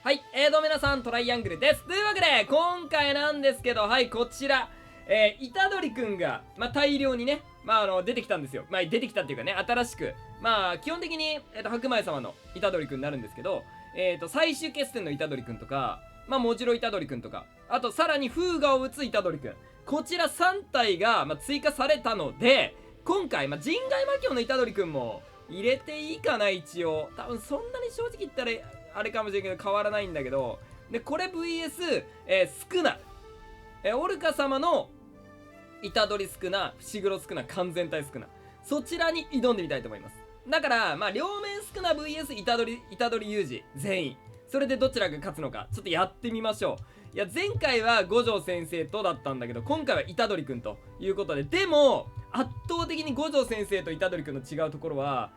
はい、どうも皆さん、トライアングルです。というわけで、今回なんですけど、はい、こちら、虎杖くんが、大量にね、出てきたんですよ。出てきたっていうかね、新しく。基本的に、白米様の虎杖くんになるんですけど、最終決戦の虎杖くんとか、もちろん虎杖くんとか、あと、さらに風雅を打つ虎杖くん。こちら3体が、追加されたので、今回、人外魔境の虎杖くんも、入れていいかな、一応。多分、そんなに正直言ったら、あれかもしれんけど変わらないんだけど、で、これ VS、スクナ。オルカ様の虎杖スクナ、伏黒スクナ、完全体スクナ。そちらに挑んでみたいと思います。だから、両面スクナ VS 虎杖ユージ、全員。それでどちらが勝つのか、ちょっとやってみましょう。いや、前回は五条先生とだったんだけど、今回は虎杖くんということで、でも、圧倒的に五条先生と虎杖くんの違うところは、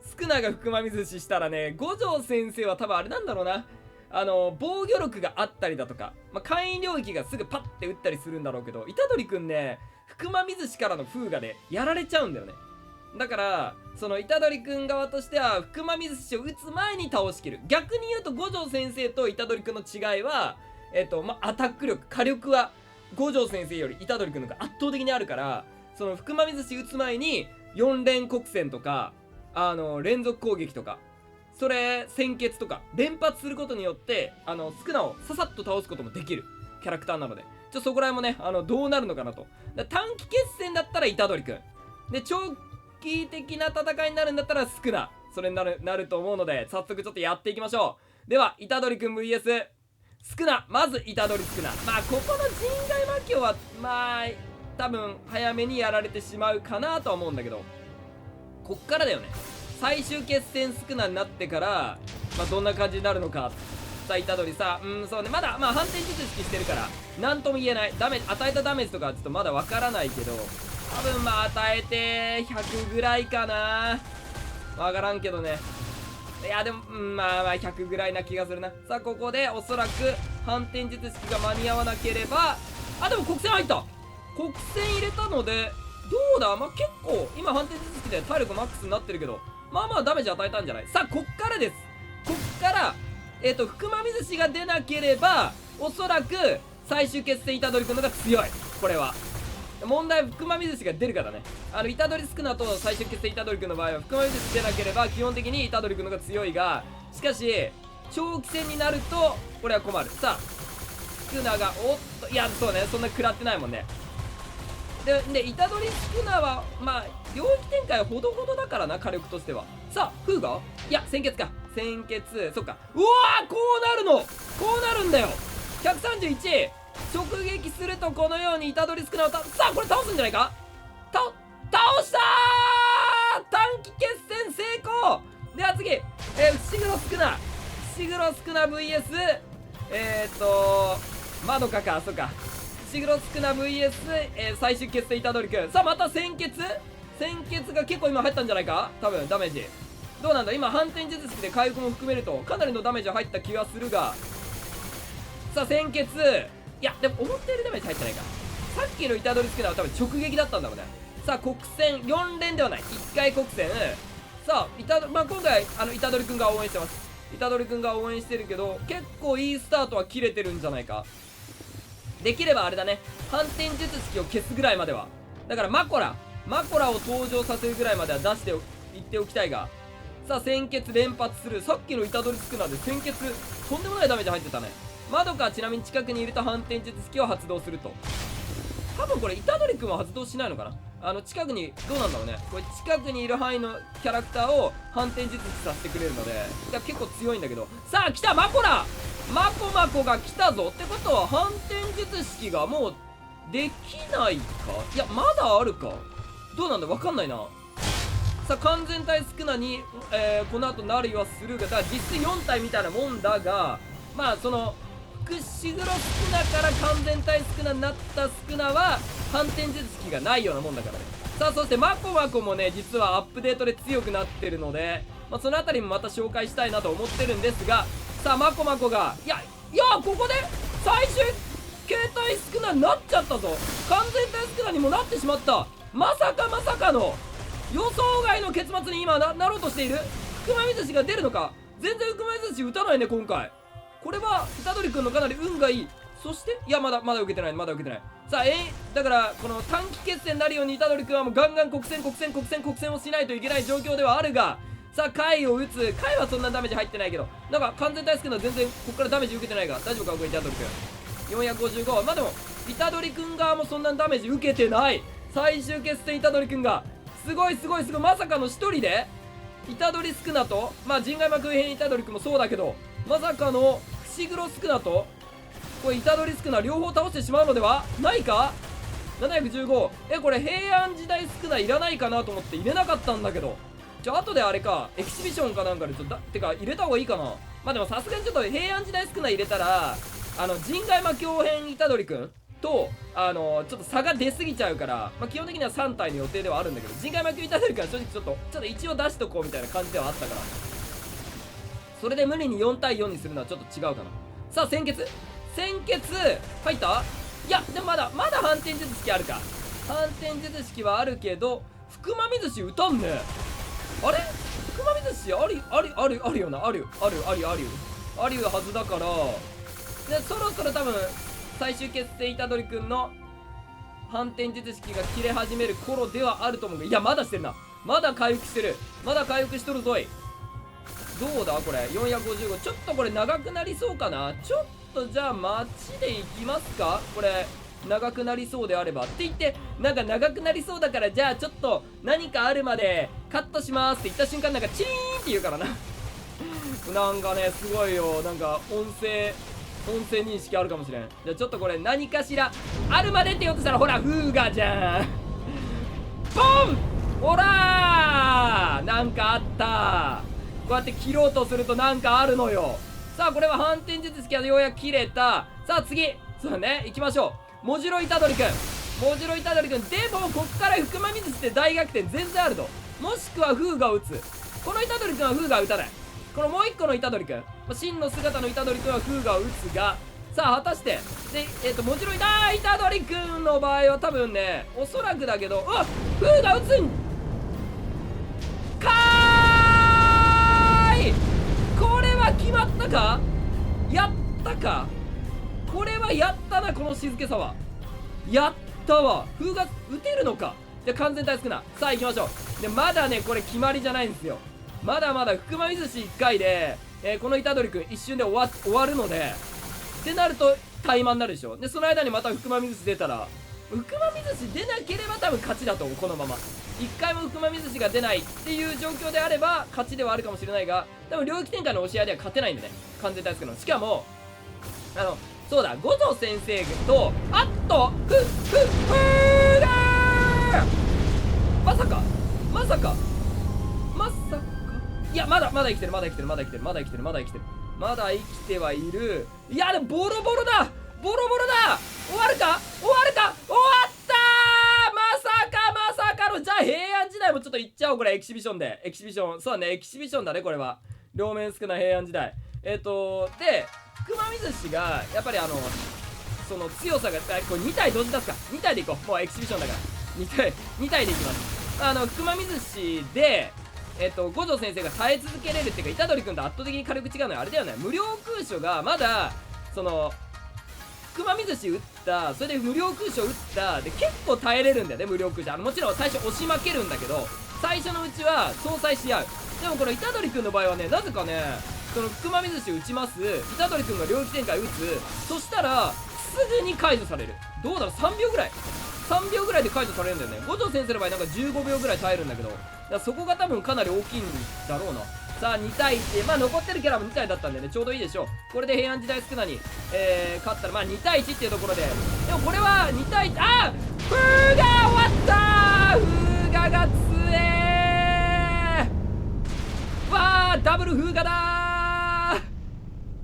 スクナが福間水ししたらね、五条先生は多分あれなんだろうな。防御力があったりだとか、会員領域がすぐパッて打ったりするんだろうけど、虎杖くんね、福間水しからの風雅でやられちゃうんだよね。だから、その虎杖くん側としては、福間水しを打つ前に倒しきる。逆に言うと、五条先生と虎杖くんの違いは、アタック力、火力は、五条先生より虎杖くんの方が圧倒的にあるから、その福間水し打つ前に、4連国戦とか、連続攻撃とか、それ、先決とか、連発することによって、スクナをささっと倒すこともできるキャラクターなので、そこら辺もね、どうなるのかなと。短期決戦だったら虎杖くん。で、長期的な戦いになるんだったらスクナ。それになると思うので、早速ちょっとやっていきましょう。では、虎杖くん VS、スクナ。まず、虎杖スクナ。ここの人外魔境は、多分、早めにやられてしまうかなとは思うんだけど、こっからだよね。最終決戦スクナになってから、どんな感じになるのか。さあ、虎杖さ、そうね、まだ、反転術式してるから、なんとも言えない。与えたダメージとかはちょっとまだわからないけど、多分与えて100ぐらいかな。わからんけどね。いや、でも、100ぐらいな気がするな。さあ、ここで、おそらく、反転術式が間に合わなければ、でも国戦入った。国戦入れたので、どうだ結構、今反転術式で体力マックスになってるけど、ダメージ与えたんじゃない？さあ、こっからです。こっから、福間水しが出なければ、おそらく、最終決戦虎杖くんのが強い。これは。問題は福間水しが出るからね。虎杖スクナと最終決戦虎杖くんの場合は、福間水し出なければ、基本的に虎杖くんのが強いが、しかし、長期戦になると、これは困る。さあ、スクナが、いや、そうね、そんな食らってないもんね。で、虎杖スクナは、領域展開はほどほどだからな、火力としては。さあ、風雅？いや、先決か。先決、そっか。うわー、こうなるの！こうなるんだよ！ 131！ 直撃するとこのように虎杖スクナをさあ、これ倒すんじゃないか？倒したー！短期決戦成功！では次、伏黒スクナ。伏黒スクナ VS、まどかか、そっか。伏黒スクナ VS、最終決戦虎杖くん。さあ、また先決が結構今入ったんじゃないか？多分、ダメージ。どうなんだ？今、反転術式で回復も含めると、かなりのダメージ入った気がするが。さあ、先決。いや、でも、思ったよりダメージ入ってないか。さっきの虎杖スクナは多分直撃だったんだろうね。さあ、国戦、4連ではない。1回国戦。さあ、今回、虎杖くんが応援してます。虎杖くんが応援してるけど、結構いいスタートは切れてるんじゃないか。できればあれだね。反転術式を消すぐらいまでは。だからマコラを登場させるぐらいまでは出していっておきたいが。さあ、先決連発する。さっきの虎杖スクナで先決、とんでもないダメージ入ってたね。まどかはちなみに近くにいると反転術式を発動すると。多分これ、虎杖くんは発動しないのかな？近くに、どうなんだろうね。これ、近くにいる範囲のキャラクターを反転術式させてくれるので、いや、結構強いんだけど。さあ、来た！マコが来たぞってことは、反転術式がもう、できないか？いや、まだあるか？どうなんだ？わかんないな。さあ、完全体スクナに、この後なりはするが、だから実質4体みたいなもんだが、その、伏黒スクナから完全体スクナになったスクナは、反転術式がないようなもんだからね。さあ、そしてマコもね、実はアップデートで強くなってるので、そのあたりもまた紹介したいなと思ってるんですが、さあ、マコが、いや、ここで、最終形態スクナになっちゃったぞ。完全体スクナにもなってしまった。まさかの、予想外の結末に今なろうとしている。福間水しが出るのか？全然福間水し打たないね、今回。これは虎杖君のかなり運がいい。そしていやまだ受けてない。さあだからこの短期決戦になるように虎杖君はもうガンガン国戦をしないといけない状況ではあるが、さあ回を打つ。回はそんなダメージ入ってないけど、なんか完全体少な全然ここからダメージ受けてないが大丈夫か。これ虎杖君455。まあでも虎杖君側もそんなダメージ受けてない。最終決戦虎杖君がすごい。まさかの一人で虎杖宿儺と、まあ人外幕編虎杖君もそうだけど、まさかの伏黒宿儺とこれ虎杖宿儺両方倒してしまうのではないか。715。これ平安時代宿儺いらないかなと思って入れなかったんだけど、後であれかエキシビションかなんかでてか入れた方がいいかな。まあでもさすがにちょっと平安時代宿儺入れたら人外魔境編虎杖君とちょっと差が出すぎちゃうから、まあ、基本的には3体の予定ではあるんだけど、人外魔境虎杖君は正直ちょっと一応出しとこうみたいな感じではあったから、それで無理に4対4にするのはちょっと違うかな。さあ先決入った。いやでもまだ反転術式あるか。反転術式はあるけど福間水氏打たんね。あれ福間水氏あるよな。あるはずだから、でそろそろ多分最終決戦虎杖君の反転術式が切れ始める頃ではあると思うが、いやまだしてるな。まだ回復してる。まだ回復しとるぞい。どうだこれ455。ちょっとこれ長くなりそうかな。ちょっとじゃあ街で行きますか。これ長くなりそうであればって言って、なんか長くなりそうだからじゃあちょっと何かあるまでカットしますって言った瞬間なんかチーンって言うからななんかねすごいよ。なんか音声認識あるかもしれん。じゃあちょっとこれ何かしらあるまでって言おうとしたらほら風雅じゃんポン。ほらーなんかあった。こうやって切ろうとするとなんかあるのよ。さあこれは反転術式はようやく切れた。さあ次そうね行きましょう。もじろ虎杖君でもこっから福間水って大逆転全然あると。もしくは風雅を打つ。この虎杖君は風雅は打たない。このもう一個の虎杖君、真の姿の虎杖君は風雅を打つが、さあ果たしてでもじろ虎杖君の場合は多分ねおそらくだけど風雅打つんかーい。これは決まったか。やったか。これはやったな。この静けさはやったわ。風が打てるのか。じゃ完全体少な。さあ行きましょう。でまだねこれ決まりじゃないんですよ。まだ福間水氏1回で、この虎杖君一瞬で終わるので、ってなると怠慢になるでしょ。でその間にまた福間水氏出たら、福間水氏出なければ多分勝ちだと思う。このまま1回も福間水氏が出ないっていう状況であれば勝ちではあるかもしれないが、多分領域展開の押し合いでは勝てないんでね、完全体少な。しかもそうだ五条先生とふーがーまさかいやまだ生きてる。まだ生きてはいる。いやでもボロボロだ。終わったー。まさかの。じゃあ平安時代もちょっといっちゃおう。これエキシビションそうだねエキシビションだね。これは両面少ない平安時代で福間水氏がやっぱりその強さがこれ2体同時出すか。2体でいこう。もうエキシビションだから2体でいきます。福間水氏で五条先生が耐え続けれるっていうか、虎杖君と圧倒的に火力違うのはあれだよね。無料空所がまだその福間水氏打った、それで無料空所打ったで結構耐えれるんだよね。無料空所もちろん最初押し負けるんだけど最初のうちは相殺し合う。でもこの虎杖君の場合はねなぜかねその福間水氏打ちます。虎杖君が領域展開打つ。そしたらすぐに解除される。どうだろう3秒ぐらいで解除されるんだよね。五条先生の場合なんか15秒ぐらい耐えるんだけど、だからそこが多分かなり大きいんだろうな。さあ2対1、まあ残ってるキャラも2体だったんでねちょうどいいでしょう。これで平安時代少なに、勝ったらまあ2対1っていうところで、でもこれは2対1風雅終わったー。風雅が強えー。わーダブル風雅だ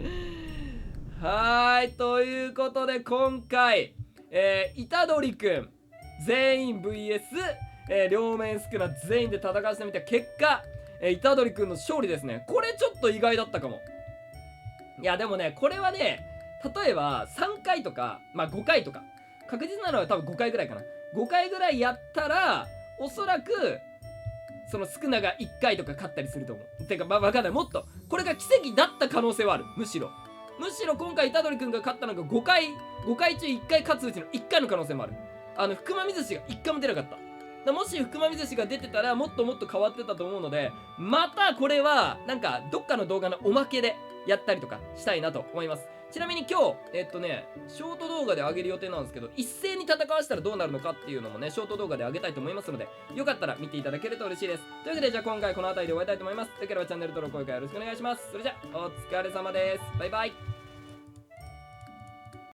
ーはーいということで今回虎杖くん全員 VS、両面少な全員で戦わせてみた結果、虎杖くんの勝利ですね。これちょっと意外だったかも。いやでもねこれはね例えば3回とかまあ5回とか確実なのは多分5回ぐらいかな。5回ぐらいやったらおそらくその少なが1回とか勝ったりすると思う。てかまあ分かんない。もっとこれが奇跡だった可能性はある。むしろむしろ今回虎杖くんが勝ったのが5回中1回勝つうちの1回の可能性もある。福間水氏が1回も出なかった。もし福間水氏が出てたらもっともっと変わってたと思うので、またこれはなんかどっかの動画のおまけでやったりとかしたいなと思います。ちなみに今日ショート動画で上げる予定なんですけど、一斉に戦わせたらどうなるのかっていうのもね、ショート動画で上げたいと思いますので、よかったら見ていただけると嬉しいです。というわけで、じゃあ今回この辺りで終わりたいと思います。よければチャンネル登録、高評価よろしくお願いします。それじゃあお疲れ様です。バイバイ。